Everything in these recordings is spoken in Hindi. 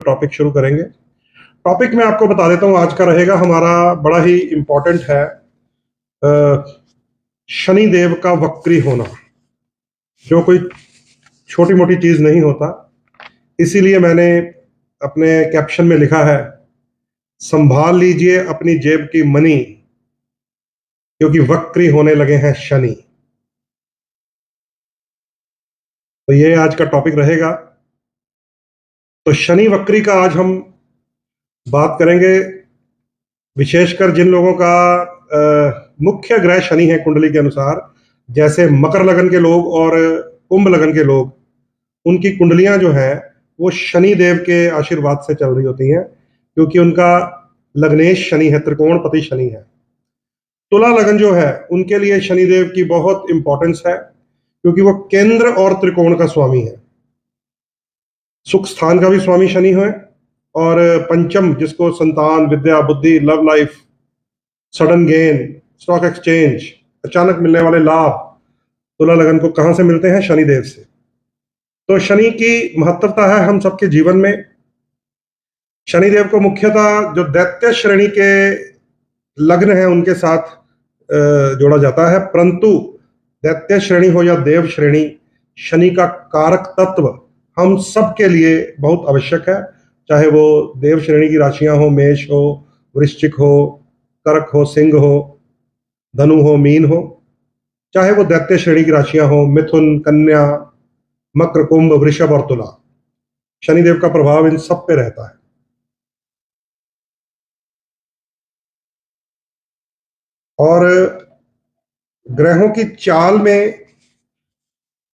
टॉपिक शुरू करेंगे। टॉपिक मैं आपको बता देता हूं, आज का रहेगा हमारा बड़ा ही इंपॉर्टेंट है, शनि देव का वक्री होना, जो कोई छोटी मोटी चीज नहीं होता। इसीलिए मैंने अपने कैप्शन में लिखा है, संभाल लीजिए अपनी जेब की मनी, क्योंकि वक्री होने लगे हैं शनि। तो ये आज का टॉपिक रहेगा। तो शनि वक्री का आज हम बात करेंगे, विशेषकर जिन लोगों का मुख्य ग्रह शनि है कुंडली के अनुसार, जैसे मकर लगन के लोग और कुंभ लगन के लोग, उनकी कुंडलियां जो हैं वो शनि देव के आशीर्वाद से चल रही होती हैं, क्योंकि उनका लग्नेश शनि है, त्रिकोणपति शनि है। तुला लगन जो है उनके लिए शनि देव की बहुत इंपॉर्टेंस है, क्योंकि वो केंद्र और त्रिकोण का स्वामी है, सुख स्थान का भी स्वामी शनि है, और पंचम जिसको संतान, विद्या, बुद्धि, love life, sudden gain, stock exchange, अचानक मिलने वाले लाभ, तुला लगन को कहां से मिलते हैं? शनि देव से। तो शनि की महत्वता है हम सबके जीवन में। शनिदेव को मुख्यतः जो दैत्य श्रेणी के लग्न हैं उनके साथ जोड़ा जाता है, परंतु दैत्य श्रेणी हो या देव श्रेणी, शनि का कारक तत्व हम सबके लिए बहुत आवश्यक है। चाहे वो देव श्रेणी की राशियां हो, मेष हो, वृश्चिक हो, कर्क हो, सिंह हो, धनु हो, मीन हो, चाहे वो दैत्य श्रेणी की राशियां हो, मिथुन, कन्या, मकर, कुंभ, वृषभ और तुला, शनिदेव का प्रभाव इन सब पे रहता है। और ग्रहों की चाल में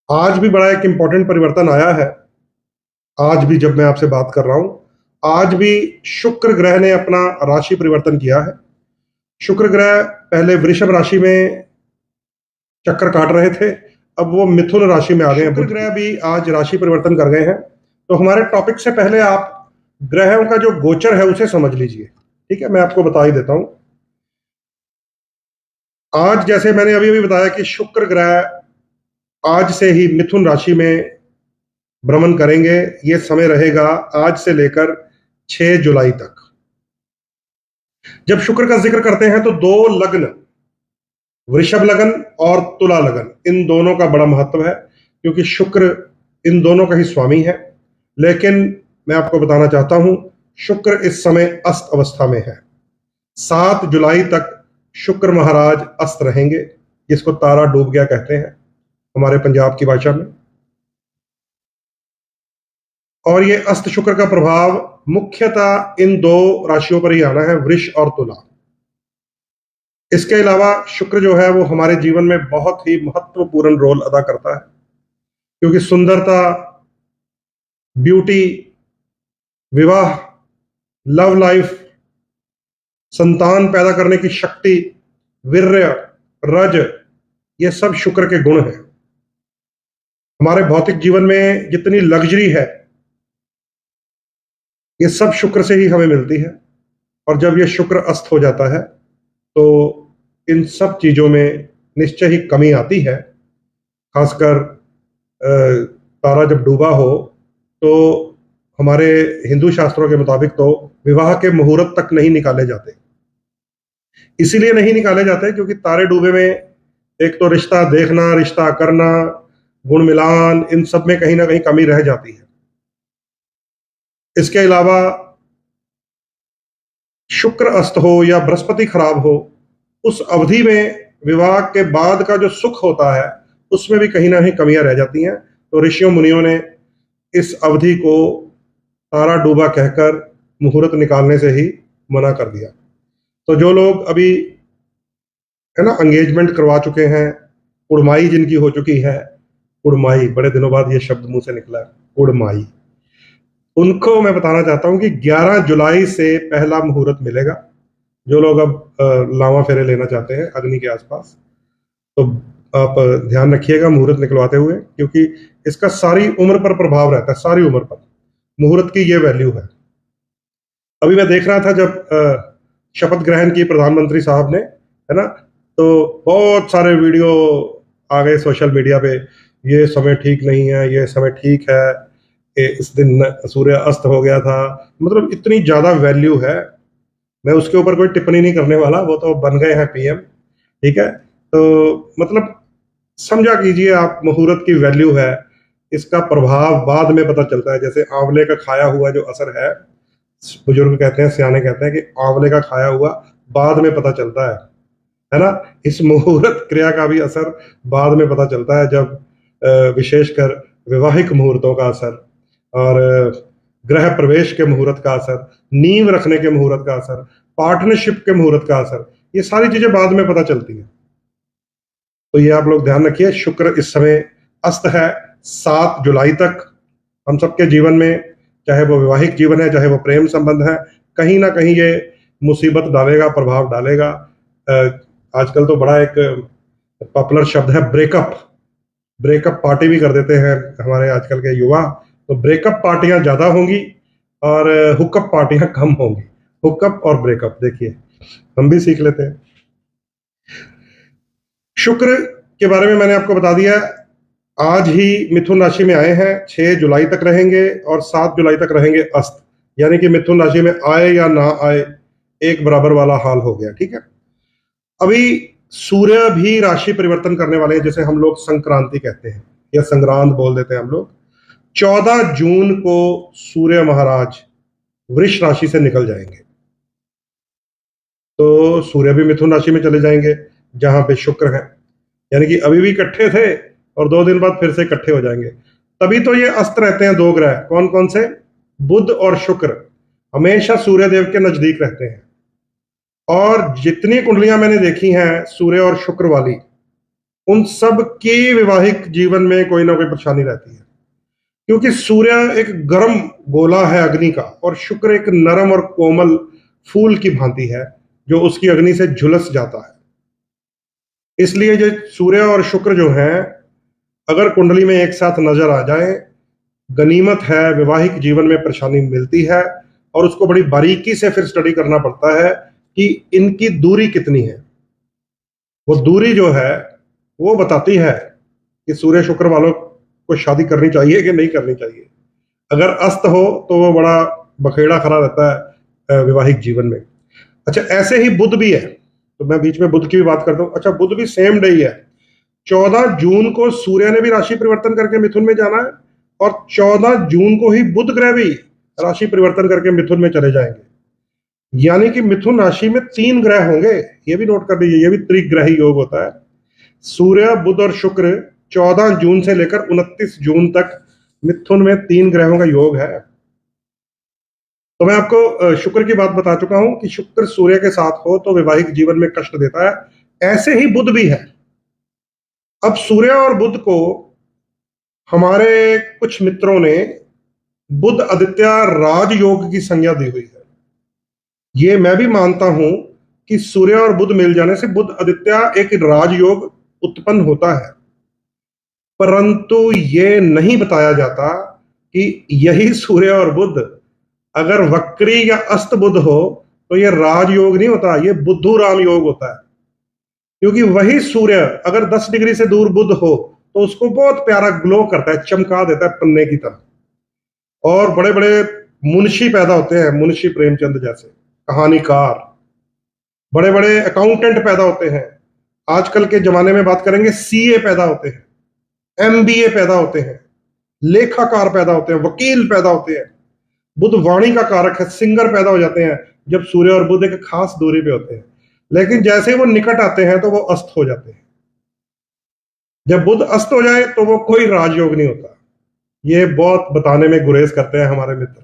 आज भी बड़ा एक इंपॉर्टेंट परिवर्तन आया है। आज भी जब मैं आपसे बात कर रहा हूं, आज भी शुक्र ग्रह ने अपना राशि परिवर्तन किया है। शुक्र ग्रह पहले वृषभ राशि में चक्कर काट रहे थे, अब वो मिथुन राशि में आ गए हैं। शुक्र ग्रह भी आज राशि परिवर्तन कर गए हैं। तो हमारे टॉपिक से पहले आप ग्रहों का जो गोचर है उसे समझ लीजिए, ठीक है? मैं आपको बता ही देता हूं। आज जैसे मैंने अभी अभी बताया कि शुक्र ग्रह आज से ही मिथुन राशि में भ्रमण करेंगे। यह समय रहेगा आज से लेकर 6 जुलाई तक। जब शुक्र का जिक्र करते हैं तो दो लग्न, वृषभ लगन और तुला लगन, इन दोनों का बड़ा महत्व है, क्योंकि शुक्र इन दोनों का ही स्वामी है। लेकिन मैं आपको बताना चाहता हूं, शुक्र इस समय अस्त अवस्था में है। 7 जुलाई तक शुक्र महाराज अस्त रहेंगे, जिसको तारा डूब गया कहते हैं हमारे पंजाब की भाषा में। और ये अस्त शुक्र का प्रभाव मुख्यतः इन दो राशियों पर ही आना है, वृष और तुला। इसके अलावा शुक्र जो है वो हमारे जीवन में बहुत ही महत्वपूर्ण रोल अदा करता है, क्योंकि सुंदरता, ब्यूटी, विवाह, लव लाइफ, संतान पैदा करने की शक्ति, वीर्य, रज, ये सब शुक्र के गुण हैं। हमारे भौतिक जीवन में जितनी लग्जरी है, ये सब शुक्र से ही हमें मिलती है। और जब ये शुक्र अस्त हो जाता है तो इन सब चीजों में निश्चय ही कमी आती है। खासकर तारा जब डूबा हो तो हमारे हिंदू शास्त्रों के मुताबिक तो विवाह के मुहूर्त तक नहीं निकाले जाते। इसीलिए नहीं निकाले जाते क्योंकि तारे डूबे में एक तो रिश्ता देखना, रिश्ता करना, गुण मिलान, इन सब में कहीं ना कहीं कमी रह जाती है। इसके अलावा शुक्र अस्त हो या बृहस्पति खराब हो, उस अवधि में विवाह के बाद का जो सुख होता है उसमें भी कहीं ना कहीं कमियां रह जाती हैं। तो ऋषियों मुनियों ने इस अवधि को तारा डूबा कहकर मुहूर्त निकालने से ही मना कर दिया। तो जो लोग अभी है ना एंगेजमेंट करवा चुके हैं, कुड़माई जिनकी हो चुकी है, कुड़माई, बड़े दिनों बाद ये शब्द मुंह से निकला है, कुड़माई, उनको मैं बताना चाहता हूं कि 11 जुलाई से पहला मुहूर्त मिलेगा। जो लोग अब लावा फेरे लेना चाहते हैं अग्नि के आसपास, तो आप ध्यान रखिएगा मुहूर्त निकलवाते हुए, क्योंकि इसका सारी उम्र पर प्रभाव रहता है। सारी उम्र पर मुहूर्त की ये वैल्यू है। अभी मैं देख रहा था जब शपथ ग्रहण की प्रधानमंत्री साहब ने, है ना, तो बहुत सारे वीडियो आ गए सोशल मीडिया पे, ये समय ठीक नहीं है, ये समय ठीक है, इस दिन सूर्य अस्त हो गया था, मतलब इतनी ज्यादा वैल्यू है। मैं उसके ऊपर कोई टिप्पणी नहीं करने वाला, वो तो बन गए हैं पीएम, ठीक है। तो मतलब समझा कीजिए आप, मुहूर्त की वैल्यू है, इसका प्रभाव बाद में पता चलता है। जैसे आंवले का खाया हुआ जो असर है, बुजुर्ग कहते हैं, सियाने कहते हैं कि आंवले का खाया हुआ बाद में पता चलता है ना। इस मुहूर्त क्रिया का भी असर बाद में पता चलता है, जब विशेषकर वैवाहिक मुहूर्तों का असर, और गृह प्रवेश के मुहूर्त का असर, नींव रखने के मुहूर्त का असर, पार्टनरशिप के मुहूर्त का असर, ये सारी चीजें बाद में पता चलती है। तो ये आप लोग ध्यान रखिए, शुक्र इस समय अस्त है 7 जुलाई तक। हम सबके जीवन में, चाहे वो वैवाहिक जीवन है, चाहे वो प्रेम संबंध है, कहीं ना कहीं ये मुसीबत डालेगा, प्रभाव डालेगा। आजकल तो बड़ा एक पॉपुलर शब्द है ब्रेकअप। ब्रेकअप पार्टी भी कर देते हैं हमारे आजकल के युवा। तो ब्रेकअप पार्टियां ज्यादा होंगी और हुकअप पार्टियां कम होंगी। हुकअप और ब्रेकअप देखिए, हम भी सीख लेते हैं। शुक्र के बारे में मैंने आपको बता दिया। आज ही मिथुन राशि में आए हैं, 6 जुलाई तक रहेंगे और 7 जुलाई तक रहेंगे अस्त, यानी कि मिथुन राशि में आए या ना आए एक बराबर वाला हाल हो गया, ठीक है। अभी सूर्य भी राशि परिवर्तन करने वाले हैं, जैसे हम लोग संक्रांति कहते हैं या संक्रांत बोल देते हैं हम लोग। 14 जून को सूर्य महाराज वृष राशि से निकल जाएंगे, तो सूर्य भी मिथुन राशि में चले जाएंगे जहां पे शुक्र है, यानी कि अभी भी इकट्ठे थे और 2 दिन बाद फिर से इकट्ठे हो जाएंगे। तभी तो ये अस्त रहते हैं 2 ग्रह, कौन कौन से? बुध और शुक्र हमेशा सूर्य देव के नजदीक रहते हैं। और जितनी कुंडलियां मैंने देखी हैं सूर्य और शुक्र वाली, उन सब की वैवाहिक जीवन में कोई ना कोई परेशानी रहती है, क्योंकि सूर्य एक गर्म गोला है अग्नि का, और शुक्र एक नरम और कोमल फूल की भांति है जो उसकी अग्नि से झुलस जाता है। इसलिए जो सूर्य और शुक्र जो हैं, अगर कुंडली में एक साथ नजर आ जाए, गनीमत है, वैवाहिक जीवन में परेशानी मिलती है। और उसको बड़ी बारीकी से फिर स्टडी करना पड़ता है कि इनकी दूरी कितनी है। वो दूरी जो है वो बताती है कि सूर्य शुक्र वालों को शादी करनी चाहिए कि नहीं करनी चाहिए। अगर अस्त हो तो वो बड़ा बखेड़ा खड़ा रहता है वैवाहिक जीवन में। अच्छा, ऐसे ही बुध भी है, तो मैं बीच में बुध की भी बात करता हूं। अच्छा, बुध भी सेम डे ही है, 14 जून को सूर्य ने भी राशि परिवर्तन करके मिथुन में जाना है, और 14 जून को ही बुध ग्रह भी राशि परिवर्तन करके मिथुन में चले जाएंगे। यानी कि मिथुन राशि में 3 ग्रह होंगे, ये भी नोट कर लीजिए, ये भी त्रिग्रही योग होता है। सूर्य, बुध और शुक्र 14 जून से लेकर 29 जून तक मिथुन में 3 ग्रहों का योग है। तो मैं आपको शुक्र की बात बता चुका हूं कि शुक्र सूर्य के साथ हो तो वैवाहिक जीवन में कष्ट देता है। ऐसे ही बुध भी है। अब सूर्य और बुध को हमारे कुछ मित्रों ने बुध आदित्य राजयोग की संज्ञा दी हुई है। ये मैं भी मानता हूं कि सूर्य और बुध मिल जाने से बुध आदित्य एक राजयोग उत्पन्न होता है, परंतु ये नहीं बताया जाता कि यही सूर्य और बुध अगर वक्री या अस्त बुध हो तो ये राजयोग नहीं होता, ये बुद्धू राम योग होता है। क्योंकि वही सूर्य अगर 10 डिग्री से दूर बुध हो तो उसको बहुत प्यारा ग्लो करता है, चमका देता है पन्ने की तरह। और बड़े बड़े मुंशी पैदा होते हैं, मुंशी प्रेमचंद जैसे कहानीकार, बड़े बड़े अकाउंटेंट पैदा होते हैं। आजकल के जमाने में बात करेंगे, सीए पैदा होते हैं, एमबीए पैदा होते हैं, लेखाकार पैदा होते हैं, वकील पैदा होते हैं। बुध वाणी का कारक है, सिंगर पैदा हो जाते हैं जब सूर्य और बुध एक खास दूरी पे होते हैं। लेकिन जैसे ही वो निकट आते हैं तो वो अस्त हो जाते हैं। जब बुध अस्त हो जाए तो वो कोई राजयोग नहीं होता। ये बहुत बताने में गुरेज करते हैं हमारे मित्र।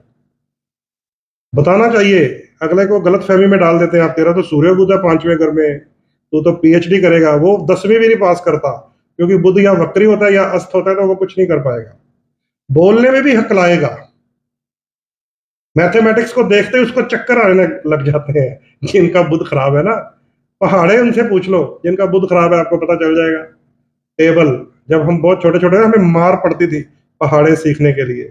बताना चाहिए, अगले को गलत फहमी में डाल देते हैं, आप तेरा तो सूर्य बुध है 5वें घर में, तू तो पीएचडी करेगा। वो 10वीं भी नहीं पास करता, क्योंकि बुध या वक्री होता है या अस्त होता है, तो वो कुछ नहीं कर पाएगा। बोलने में भी हक लाएगा, मैथमेटिक्स को देखते ही उसको चक्कर आने लग जाते हैं जिनका बुध खराब है ना। पहाड़े उनसे पूछ लो जिनका बुध खराब है, आपको पता चल जाएगा। टेबल, जब हम बहुत छोटे छोटे हमें मार पड़ती थी पहाड़े सीखने के लिए।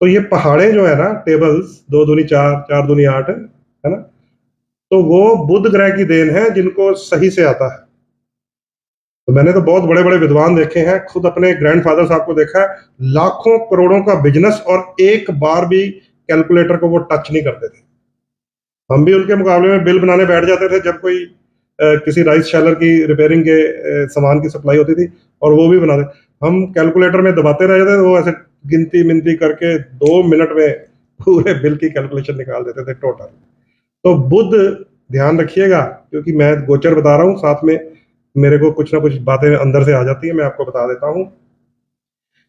तो ये पहाड़े जो है ना, टेबल्स, 2 दूनी 4, 4 दूनी 8 है ना, तो वो बुध ग्रह की देन है जिनको सही से आता है। तो मैंने तो बहुत बड़े बड़े विद्वान देखे हैं, खुद अपने ग्रैंडफादर साहब को देखा है, लाखों करोड़ों का बिजनेस और एक बार भी कैलकुलेटर को वो टच नहीं करते थे। हम भी उनके मुकाबले में बिल बनाने बैठ जाते थे जब कोई किसी राइस शैलर की रिपेयरिंग के सामान की सप्लाई होती थी, और वो भी बनाते, हम कैलकुलेटर में दबाते रह जाते थे, वो ऐसे गिनती मिनती करके 2 मिनट में पूरे बिल की कैलकुलेशन निकाल देते थे टोटल। तो बुध, ध्यान रखिएगा, क्योंकि मैं गोचर बता रहा हूं, साथ में मेरे को कुछ ना कुछ बातें अंदर से आ जाती है, मैं आपको बता देता हूं।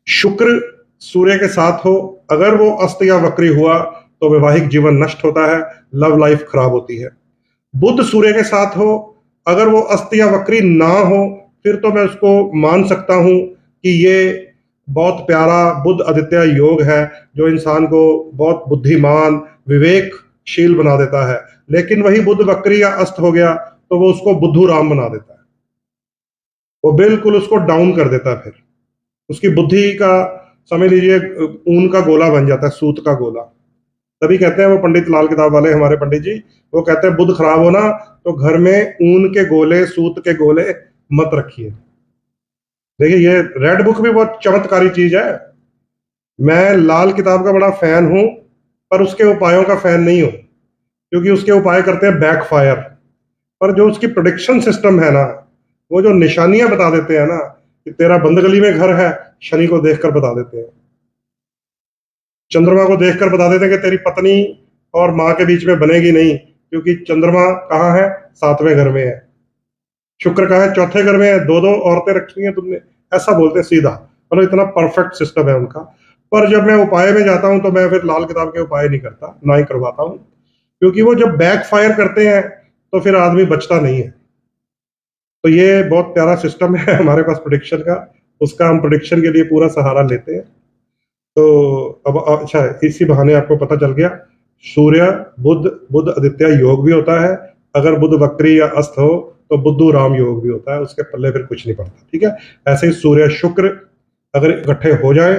शुक्र सूर्य के साथ हो, अगर वो अस्त या वक्री हुआ तो वैवाहिक जीवन नष्ट होता है, लव लाइफ खराब होती है। बुध सूर्य के साथ हो, अगर वो अस्त या वक्री ना हो, फिर तो मैं उसको मान सकता हूं कि ये बहुत प्यारा बुध आदित्य योग है, जो इंसान को बहुत बुद्धिमान विवेकशील बना देता है। लेकिन वही बुध वक्री या अस्त हो गया तो वो उसको बुद्धू राम बना देता है, वो बिल्कुल उसको डाउन कर देता है, फिर उसकी बुद्धि का, समझ लीजिए, ऊन का गोला बन जाता है, सूत का गोला। तभी कहते हैं वो पंडित लाल किताब वाले हमारे पंडित जी, वो कहते हैं बुध खराब होना तो घर में ऊन के गोले, सूत के गोले मत रखिए। देखिए, ये रेड बुक भी बहुत चमत्कारी चीज है। मैं लाल किताब का बड़ा फैन हूं, पर उसके उपायों का फैन नहीं हूं, क्योंकि उसके उपाय करते हैं बैकफायर। पर जो उसकी प्रोडिक्शन सिस्टम है ना, वो जो निशानियां बता देते हैं ना, कि तेरा बंद गली में घर है, शनि को देखकर बता देते हैं, चंद्रमा को देखकर बता देते हैं कि तेरी पत्नी और माँ के बीच में बनेगी नहीं, क्योंकि चंद्रमा कहाँ है, 7वें घर में है, शुक्र कहाँ है, चौथे घर में है, दो दो औरतें रखी हैं तुमने, ऐसा बोलते हैं सीधा। मतलब इतना परफेक्ट सिस्टम है उनका। पर जब मैं उपाय में जाता हूं तो मैं फिर लाल किताब के उपाय नहीं करता, ना ही करवाता हूं, क्योंकि वो जब बैक फायर करते हैं तो फिर आदमी बचता नहीं है। तो ये बहुत प्यारा सिस्टम है हमारे पास प्रोडिक्शन का, उसका हम प्रोडिक्शन के लिए पूरा सहारा लेते हैं। तो अब अच्छा, इसी बहाने आपको पता चल गया, सूर्य बुध, बुध आदित्य योग भी होता है। अगर बुध वक्री या अस्त हो तो बुद्धू राम योग भी होता है, उसके पल्ले फिर कुछ नहीं पड़ता। ठीक है, ऐसे ही सूर्य शुक्र अगर इकट्ठे हो जाए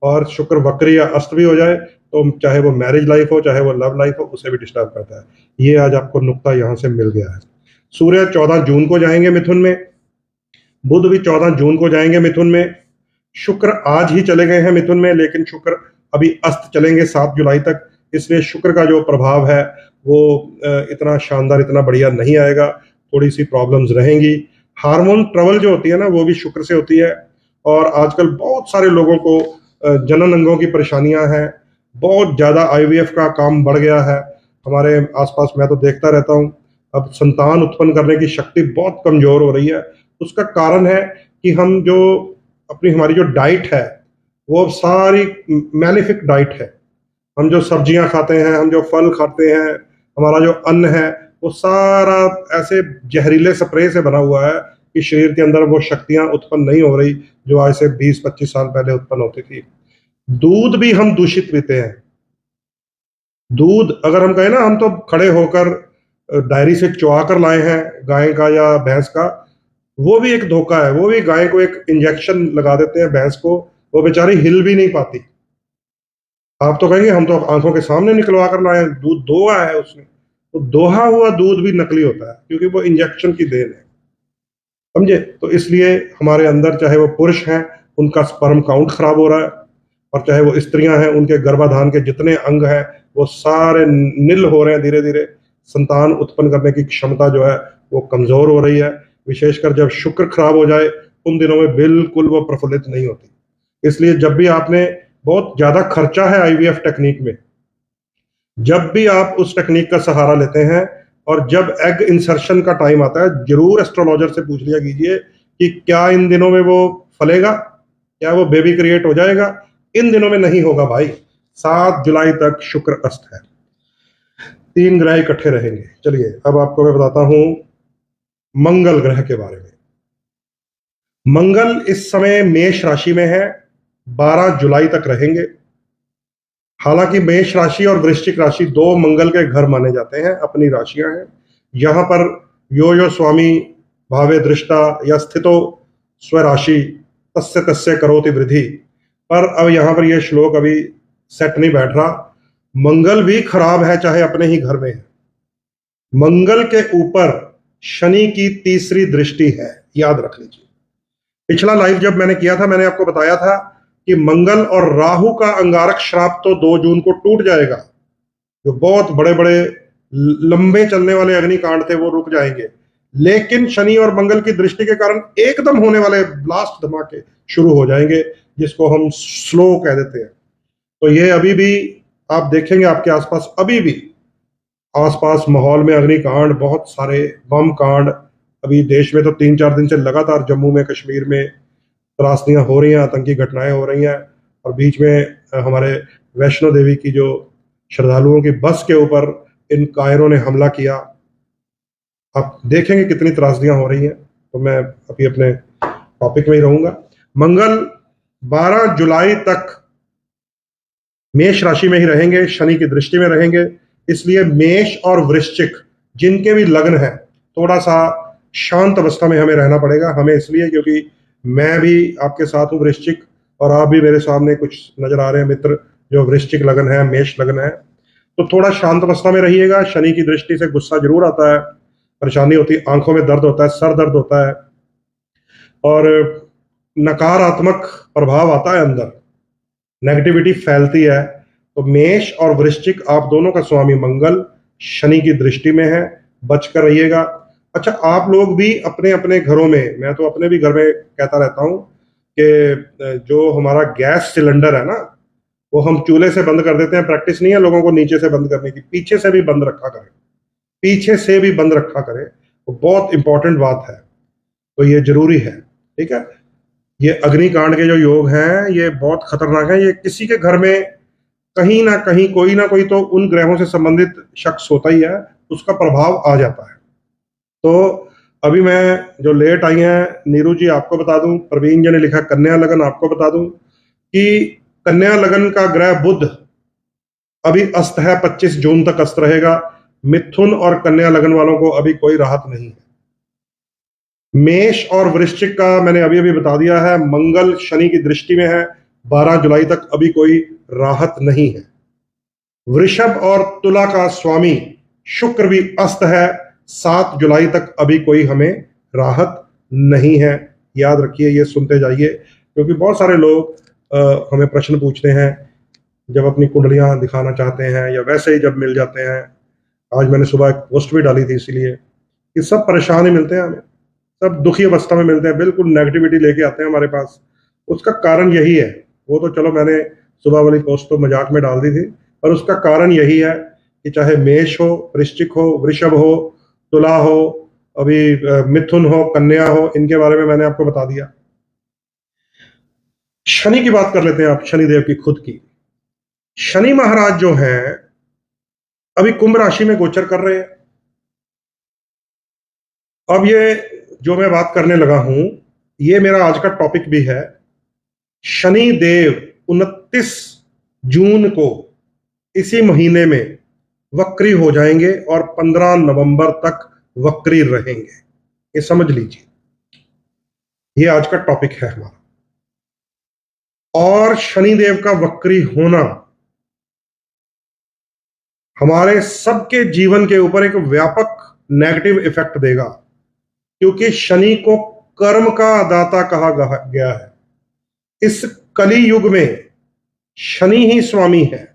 और शुक्र वक्री या अस्त भी हो जाए, तो चाहे वो मैरिज लाइफ हो, चाहे वो लव लाइफ हो, उसे भी डिस्टर्ब करता है। ये आज आपको नुक्ता यहां से मिल गया है। सूर्य 14 जून को जाएंगे मिथुन में, बुध भी 14 जून को जाएंगे मिथुन में, शुक्र आज ही चले गए हैं मिथुन में, लेकिन शुक्र अभी अस्त चलेंगे 7 जुलाई तक, इसलिए शुक्र का जो प्रभाव है वो इतना शानदार, इतना बढ़िया नहीं आएगा, थोड़ी सी प्रॉब्लम्स रहेंगी। हार्मोन ट्रबल जो होती है ना, वो भी शुक्र से होती है। और आजकल बहुत सारे लोगों को जनन अंगों की परेशानियां हैं, बहुत ज्यादा आईवीएफ का काम बढ़ गया है हमारे आसपास, मैं तो देखता रहता हूँ। अब संतान उत्पन्न करने की शक्ति बहुत कमजोर हो रही है। उसका कारण है कि हम जो अपनी, हमारी जो डाइट है वो सारी मैलिफिक डाइट है। हम जो सब्जियां खाते हैं, हम जो फल खाते हैं, हमारा जो अन्न है, वो सारा ऐसे जहरीले स्प्रे से बना हुआ है कि शरीर के अंदर वो शक्तियां उत्पन्न नहीं हो रही जो आज से 20-25 साल पहले उत्पन्न होती थी। दूध भी हम दूषित पीते हैं। दूध अगर हम कहें ना, हम तो खड़े होकर डायरी से चुहा कर लाए हैं गाय का या भैंस का, वो भी एक धोखा है। वो भी गाय को एक इंजेक्शन लगा देते हैं भैंस को, वो बेचारी हिल भी नहीं पाती। आप तो कहेंगे हम तो आंखों के सामने निकलवा कर लाए, दूध दोहा है उसने, तो दोहा हुआ दूध भी नकली होता है, क्योंकि वो इंजेक्शन की देन है, समझे। तो इसलिए हमारे अंदर, चाहे वो पुरुष हैं, उनका स्पर्म काउंट खराब हो रहा है, और चाहे वो स्त्रियां हैं, उनके गर्भाधान के जितने अंग हैं वो सारे निल हो रहे हैं धीरे धीरे। संतान उत्पन्न करने की क्षमता जो है वो कमजोर हो रही है। विशेषकर जब शुक्र खराब हो जाए, उन दिनों में बिल्कुल वो प्रफुल्लित नहीं होती। इसलिए जब भी आपने, बहुत ज्यादा खर्चा है आईवीएफ टेक्निक में, जब भी आप उस टेक्निक का सहारा लेते हैं और जब एग इंसर्शन का टाइम आता है, जरूर एस्ट्रोलॉजर से पूछ लिया कीजिए कि क्या इन दिनों में वो फलेगा, क्या वो बेबी क्रिएट हो जाएगा। इन दिनों में नहीं होगा भाई, 7 जुलाई तक शुक्र अस्त है, 3 ग्रह इकट्ठे रहेंगे। चलिए अब आपको मैं बताता हूं मंगल ग्रह के बारे में। मंगल इस समय मेष राशि में है, 12 जुलाई तक रहेंगे। हालांकि मेष राशि और वृश्चिक राशि दो मंगल के घर माने जाते हैं, अपनी राशियां हैं। यहां पर यो यो स्वामी भावे दृष्टा या स्थितो स्वराशि तस्य तस्य करोति वृद्धि, पर अब यहां पर यह श्लोक अभी सेट नहीं बैठ रहा। मंगल भी खराब है चाहे अपने ही घर में है। मंगल के ऊपर शनि की तीसरी दृष्टि है, याद रख लीजिए। पिछला लाइव जब मैंने किया था, मैंने आपको बताया था कि मंगल और राहु का अंगारक श्राप तो 2 जून को टूट जाएगा। जो बहुत बड़े बड़े लंबे चलने वाले अग्निकांड थे वो रुक जाएंगे, लेकिन शनि और मंगल की दृष्टि के कारण एकदम होने वाले ब्लास्ट धमाके शुरू हो जाएंगे, जिसको हम स्लो कह देते हैं। तो ये अभी भी आप देखेंगे आपके आसपास, अभी भी आसपास माहौल में अग्निकांड, बहुत सारे बम कांड। अभी देश में तो 3-4 दिन से लगातार जम्मू में, कश्मीर में त्रासदियां हो रही हैं, आतंकी घटनाएं हो रही हैं। और बीच में हमारे वैष्णो देवी की जो श्रद्धालुओं की बस के ऊपर इन कायरों ने हमला किया। आप देखेंगे कितनी त्रासदियां हो रही हैं। तो मैं अभी अपने टॉपिक में ही रहूंगा। मंगल 12 जुलाई तक मेष राशि में ही रहेंगे, शनि की दृष्टि में रहेंगे। इसलिए मेष और वृश्चिक जिनके भी लग्न है, थोड़ा सा शांत अवस्था में हमें रहना पड़ेगा। हमें इसलिए क्योंकि मैं भी आपके साथ हूं वृश्चिक, और आप भी मेरे सामने कुछ नजर आ रहे हैं मित्र जो वृश्चिक लग्न है, मेष लग्न है। तो थोड़ा शांत अवस्था में रहिएगा। शनि की दृष्टि से गुस्सा जरूर आता है, परेशानी होती है, आंखों में दर्द होता है, सर दर्द होता है, और नकारात्मक प्रभाव आता है, अंदर नेगेटिविटी फैलती है। तो मेष और वृश्चिक, आप दोनों का स्वामी मंगल शनि की दृष्टि में है, बचकर रहिएगा। अच्छा, आप लोग भी अपने अपने घरों में, मैं तो अपने भी घर में कहता रहता हूं कि जो हमारा गैस सिलेंडर है ना, वो हम चूल्हे से बंद कर देते हैं। प्रैक्टिस नहीं है लोगों को नीचे से बंद करने की, पीछे से भी बंद रखा करें, पीछे से भी बंद रखा करें। वो बहुत इंपॉर्टेंट बात है, तो ये जरूरी है। ठीक है, ये अग्निकांड के जो योग हैं ये बहुत खतरनाक है। ये किसी के घर में कहीं ना कोई तो उन ग्रहों से संबंधित शख्स होता ही है, उसका प्रभाव आ जाता है। तो अभी मैं जो लेट आई हैं, नीरू जी आपको बता दूं, प्रवीण जी ने लिखा कन्या लगन, आपको बता दूं कि कन्या लगन का ग्रह बुध अभी अस्त है, 25 जून तक अस्त रहेगा। मिथुन और कन्या लगन वालों को अभी कोई राहत नहीं है। मेष और वृश्चिक का मैंने अभी अभी बता दिया है, मंगल शनि की दृष्टि में है, 12 जुलाई तक अभी कोई राहत नहीं है। वृषभ और तुला का स्वामी शुक्र भी अस्त है, 7 जुलाई तक अभी कोई हमें राहत नहीं है। याद रखिए, ये सुनते जाइए, क्योंकि बहुत सारे लोग हमें प्रश्न पूछते हैं जब अपनी कुंडलियां दिखाना चाहते हैं, या वैसे ही जब मिल जाते हैं। आज मैंने सुबह एक पोस्ट भी डाली थी, इसलिए कि सब परेशान ही मिलते हैं हमें, सब दुखी अवस्था में मिलते हैं, बिल्कुल नेगेटिविटी लेके आते हैं हमारे पास। उसका कारण यही है, वो तो चलो मैंने सुबह वाली पोस्ट तो मजाक में डाल दी थी, पर उसका कारण यही है कि चाहे मेष हो, वृश्चिक हो, वृषभ हो, तुला हो, अभी मिथुन हो, कन्या हो, इनके बारे में मैंने आपको बता दिया। शनि की बात कर लेते हैं आप, शनिदेव की खुद की। शनि महाराज जो हैं अभी कुंभ राशि में गोचर कर रहे हैं। अब ये जो मैं बात करने लगा हूं, ये मेरा आज का टॉपिक भी है। शनि देव 29 जून को, इसी महीने में वक्री हो जाएंगे और 15 नवंबर तक वक्री रहेंगे। ये समझ लीजिए, ये आज का टॉपिक है हमारा। और शनिदेव का वक्री होना हमारे सबके जीवन के ऊपर एक व्यापक नेगेटिव इफेक्ट देगा, क्योंकि शनि को कर्म का दाता कहा गया है। इस कली युग में शनि ही स्वामी है।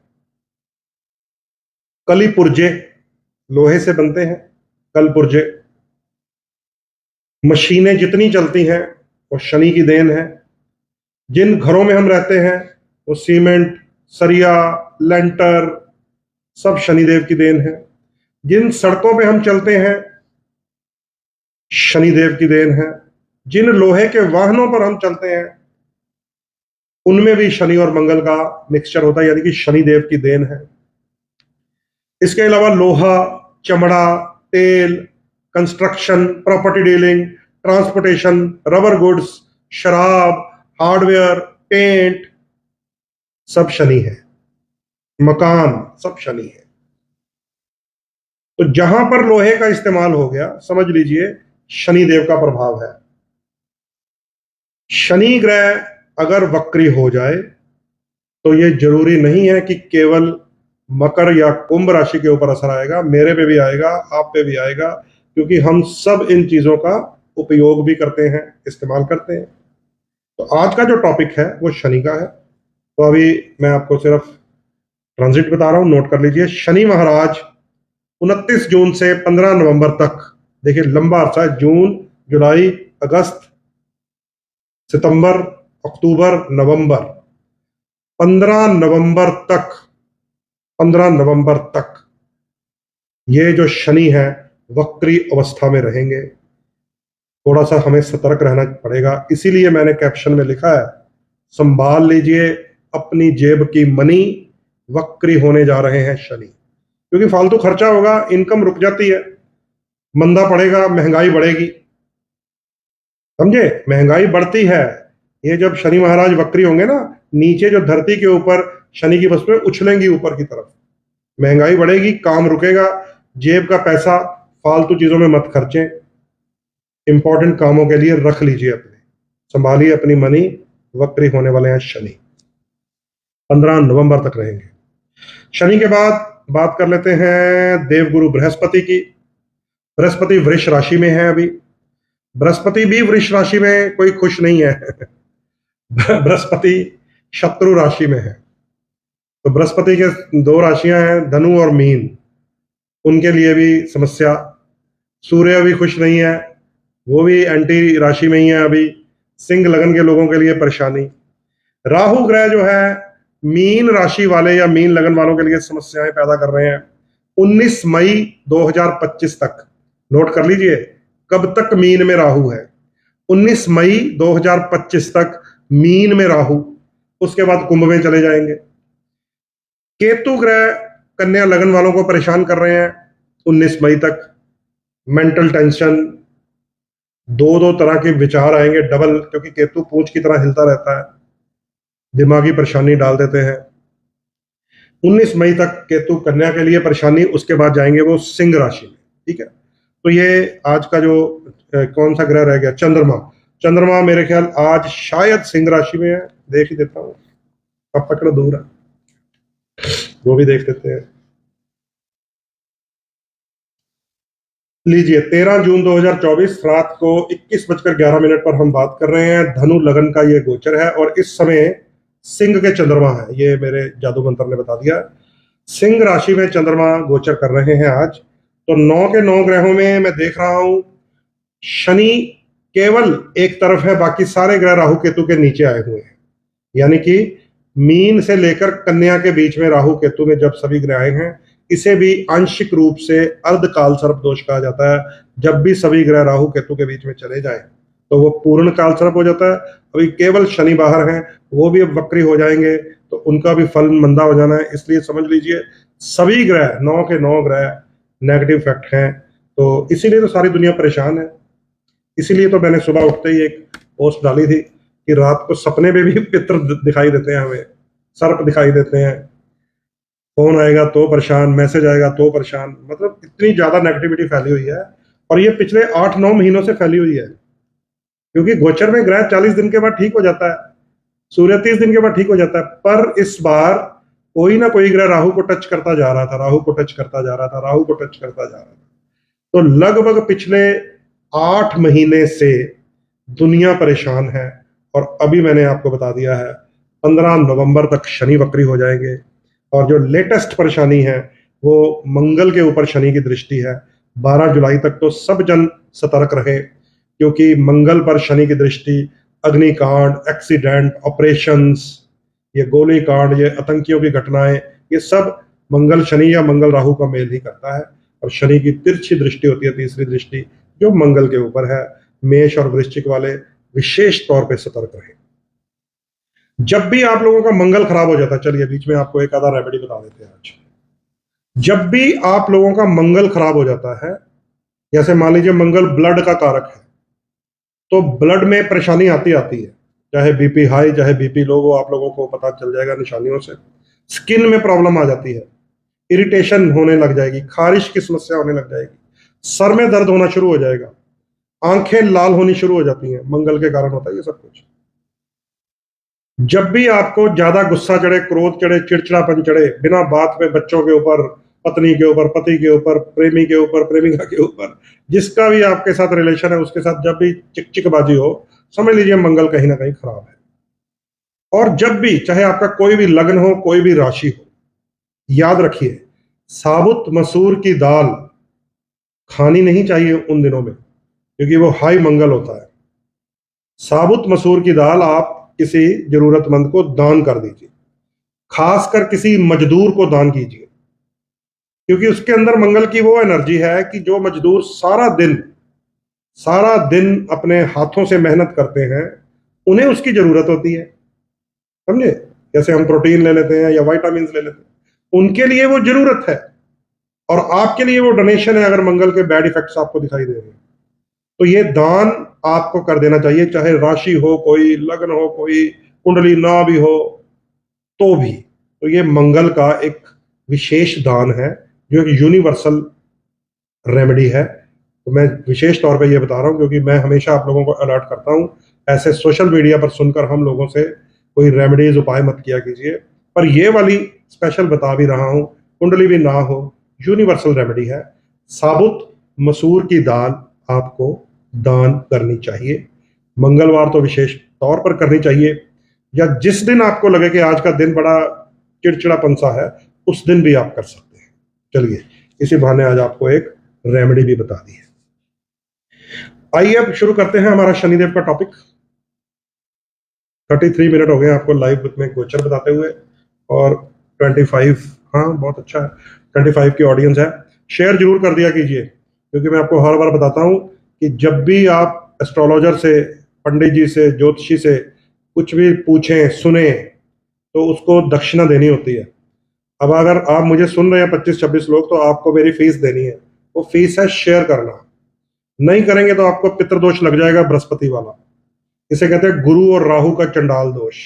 कली पुर्जे लोहे से बनते हैं, कल पुर्जे। मशीनें जितनी चलती हैं वो शनि की देन है। जिन घरों में हम रहते हैं वो सीमेंट, सरिया, लेंटर सब शनिदेव की देन है। जिन सड़कों पे हम चलते हैं शनिदेव की देन है। जिन लोहे के वाहनों पर हम चलते हैं उनमें भी शनि और मंगल का मिक्सचर होता है, यानी कि शनिदेव की देन है। इसके अलावा लोहा, चमड़ा, तेल, construction, property dealing, transportation, rubber goods, शराब, हार्डवेयर, पेंट सब शनि है। मकान सब शनि है। तो जहां पर लोहे का इस्तेमाल हो गया, समझ लीजिए शनिदेव का प्रभाव है। शनि ग्रह अगर वक्री हो जाए तो यह जरूरी नहीं है कि केवल मकर या कुंभ राशि के ऊपर असर आएगा, मेरे पे भी आएगा, आप पे भी आएगा, क्योंकि हम सब इन चीजों का उपयोग भी करते हैं, इस्तेमाल करते हैं। तो आज का जो टॉपिक है वो शनि का है। तो अभी मैं आपको सिर्फ ट्रांजिट बता रहा हूं, नोट कर लीजिए। शनि महाराज 29 जून से 15 नवंबर तक, देखिए लंबा अरसा है, जून, जुलाई, अगस्त, सितंबर, अक्टूबर, नवंबर, 15 नवंबर तक, 15 नवंबर तक ये जो शनि है वक्री अवस्था में रहेंगे। थोड़ा सा हमें सतर्क रहना पड़ेगा, इसीलिए मैंने कैप्शन में लिखा है, संभाल लीजिए अपनी जेब की मनी, वक्री होने जा रहे हैं शनि। क्योंकि फालतू खर्चा होगा, इनकम रुक जाती है, मंदा पड़ेगा, महंगाई बढ़ेगी। समझे, महंगाई बढ़ती है। ये जब शनि महाराज वक्री होंगे ना, नीचे जो धरती के ऊपर शनि की वस्तुएं उछलेंगी ऊपर की तरफ, महंगाई बढ़ेगी, काम रुकेगा, जेब का पैसा फालतू चीजों में मत खर्चें, इंपॉर्टेंट कामों के लिए रख लीजिए अपने, संभालिए अपनी मनी। वक्री होने वाले हैं शनि, 15 नवंबर तक रहेंगे। शनि के बाद बात कर लेते हैं देवगुरु बृहस्पति की। बृहस्पति वृष राशि में है अभी। बृहस्पति भी वृष राशि में कोई खुश नहीं है बृहस्पति शत्रु राशि में है। तो बृहस्पति के दो राशियां हैं, धनु और मीन, उनके लिए भी समस्या। सूर्य भी खुश नहीं है, वो भी एंटी राशि में ही है अभी। सिंह लगन के लोगों के लिए परेशानी। राहु ग्रह जो है मीन राशि वाले या मीन लगन वालों के लिए समस्याएं पैदा कर रहे हैं 19 मई 2025 तक। नोट कर लीजिए कब तक मीन में राहु है, 19 मई 2025 तक मीन में राहु, उसके बाद कुंभ में चले जाएंगे। केतु ग्रह कन्या लगन वालों को परेशान कर रहे हैं 19 मई तक। मेंटल टेंशन, दो दो तरह के विचार आएंगे डबल, क्योंकि केतु पूंछ की तरह हिलता रहता है, दिमागी परेशानी डाल देते हैं। 19 मई तक केतु कन्या के लिए परेशानी, उसके बाद जाएंगे वो सिंह राशि में। ठीक है, तो ये आज का जो कौन सा ग्रह रह गया, चंद्रमा। चंद्रमा मेरे ख्याल आज शायद सिंह राशि में है, देख ही देता हूं, अब पकड़ दूर है, वो भी देख लेते हैं। लीजिए 13 जून 2024 रात को 21:11 पर हम बात कर रहे हैं। धनु लगन का ये गोचर है और इस समय सिंह के चंद्रमा है, ये मेरे जादू मंत्र ने बता दिया। सिंह राशि में चंद्रमा गोचर कर रहे हैं आज। तो 9 के 9 ग्रहों में मैं देख रहा हूं शनि केवल एक तरफ है, बाकी सारे ग्रह राहु केतु के नीचे आए हुए हैं। यानी कि मीन से लेकर कन्या के बीच में राहु केतु में जब सभी ग्रह आए हैं, इसे भी आंशिक रूप से अर्धकाल सर्प दोष कहा जाता है। जब भी सभी ग्रह राहु केतु के बीच में चले जाए तो वो पूर्ण काल सर्प हो जाता है। अभी केवल शनि बाहर हैं, वो भी अब वक्री हो जाएंगे, तो उनका भी फल मंदा हो जाना है। इसलिए समझ लीजिए सभी ग्रह 9 के 9 ग्रह नेगेटिव फैक्ट हैं। तो इसीलिए तो सारी दुनिया परेशान है। इसीलिए तो मैंने सुबह उठते ही एक पोस्ट डाली थी कि रात को सपने में भी पितर दिखाई देते हैं, हमें सर्प दिखाई देते हैं, फोन आएगा तो परेशान, मैसेज आएगा तो परेशान। मतलब इतनी ज्यादा नेगेटिविटी फैली हुई है, और ये पिछले 8-9 महीनों से फैली हुई है। क्योंकि गोचर में ग्रह 40 दिन के बाद ठीक हो जाता है, सूर्य 30 दिन के बाद ठीक हो जाता है, पर इस बार कोई ना कोई ग्रह राहु को टच करता जा रहा था, राहु को टच करता जा रहा था, राहु को टच करता जा रहा था। तो लगभग पिछले 8 महीने से दुनिया परेशान है। और अभी मैंने आपको बता दिया है 15 नवंबर तक शनि वक्री हो जाएंगे। और जो लेटेस्ट परेशानी है वो मंगल के ऊपर शनि की दृष्टि है। 12 जुलाई तक तो सब जन सतर्क रहे, क्योंकि मंगल पर शनि की दृष्टि अग्निकांड, एक्सीडेंट, ऑपरेशंस, ये गोली कांड, ये आतंकियों की घटनाएं, ये सब मंगल शनि या मंगल राहु का मेल ही करता है। और शनि की तिरछी दृष्टि होती है, तीसरी दृष्टि, जो मंगल के ऊपर है। मेष और वृश्चिक वाले विशेष तौर पे सतर्क रहे। जब भी आप लोगों का मंगल खराब हो जाता है, चलिए बीच में आपको एक आधा रेमेडी बता देते हैं आज। जब भी आप लोगों का मंगल खराब हो जाता है, जैसे मान लीजिए मंगल ब्लड का कारक है, तो ब्लड में परेशानी आती है, चाहे बीपी हाई चाहे बीपी लो, वो आप लोगों को पता चल जाएगा निशानियों से। स्किन में प्रॉब्लम आ जाती है, इरिटेशन होने लग जाएगी, खारिश की समस्या होने लग जाएगी, सर में दर्द होना शुरू हो जाएगा, आंखें लाल होनी शुरू हो जाती हैं, मंगल के कारण होता है ये सब कुछ। जब भी आपको ज्यादा गुस्सा चढ़े, क्रोध चढ़े, चिड़चिड़ापन चढ़े, बिना बात में बच्चों के ऊपर, पत्नी के ऊपर, पति के ऊपर, प्रेमी के ऊपर, प्रेमिका के ऊपर, जिसका भी आपके साथ रिलेशन है उसके साथ जब भी चिकचिकबाजी हो, समझ लीजिए मंगल कहीं ना कहीं खराब है। और जब भी चाहे आपका कोई भी लग्न हो, कोई भी राशि हो, याद रखिए साबुत मसूर की दाल खानी नहीं चाहिए उन दिनों में, क्योंकि वो हाई मंगल होता है। साबुत मसूर की दाल आप किसी जरूरतमंद को दान कर दीजिए, खासकर किसी मजदूर को दान कीजिए, क्योंकि उसके अंदर मंगल की वो एनर्जी है कि जो मजदूर सारा दिन अपने हाथों से मेहनत करते हैं, उन्हें उसकी जरूरत होती है। समझे? जैसे हम प्रोटीन ले लेते हैं या विटामिन ले लेते हैं, उनके लिए वो जरूरत है, और आपके लिए वो डोनेशन है अगर मंगल के बैड इफेक्ट्स आपको दिखाई दे रहे हैं। तो ये दान आपको कर देना चाहिए, चाहे राशि हो कोई, लग्न हो कोई, कुंडली ना भी हो तो भी। तो ये मंगल का एक विशेष दान है, जो एक यूनिवर्सल रेमेडी है। तो मैं विशेष तौर पे ये बता रहा हूँ क्योंकि मैं हमेशा आप लोगों को अलर्ट करता हूँ, ऐसे सोशल मीडिया पर सुनकर हम लोगों से कोई रेमेडीज उपाय मत किया कीजिए। पर ये वाली स्पेशल बता भी रहा हूँ, कुंडली भी ना हो, यूनिवर्सल रेमेडी है। साबुत मसूर की दाल आपको दान करनी चाहिए, मंगलवार तो विशेष तौर पर करनी चाहिए, या जिस दिन आपको लगे कि आज का दिन बड़ा चिड़चिड़ापन सा है, उस दिन भी आप कर सकते हैं। चलिए, इसी बहाने आज आपको एक रेमेडी भी बता दी है। आइए अब शुरू करते हैं हमारा शनिदेव का टॉपिक। 33 मिनट हो गए आपको लाइव में गोचर बताते हुए, और 25, हाँ बहुत अच्छा है, 25 की ऑडियंस है। शेयर जरूर कर दिया कीजिए, क्योंकि मैं आपको हर बार बताता हूं कि जब भी आप एस्ट्रोलॉजर से, पंडित जी से, ज्योतिषी से कुछ भी पूछें सुने, तो उसको दक्षिणा देनी होती है। अब अगर आप मुझे सुन रहे हैं 25-26 लोग, तो आपको मेरी फीस देनी है। वो फीस है शेयर करना। नहीं करेंगे तो आपको पितृदोष लग जाएगा, बृहस्पति वाला। इसे कहते हैं गुरु और राहु का चंडाल दोष।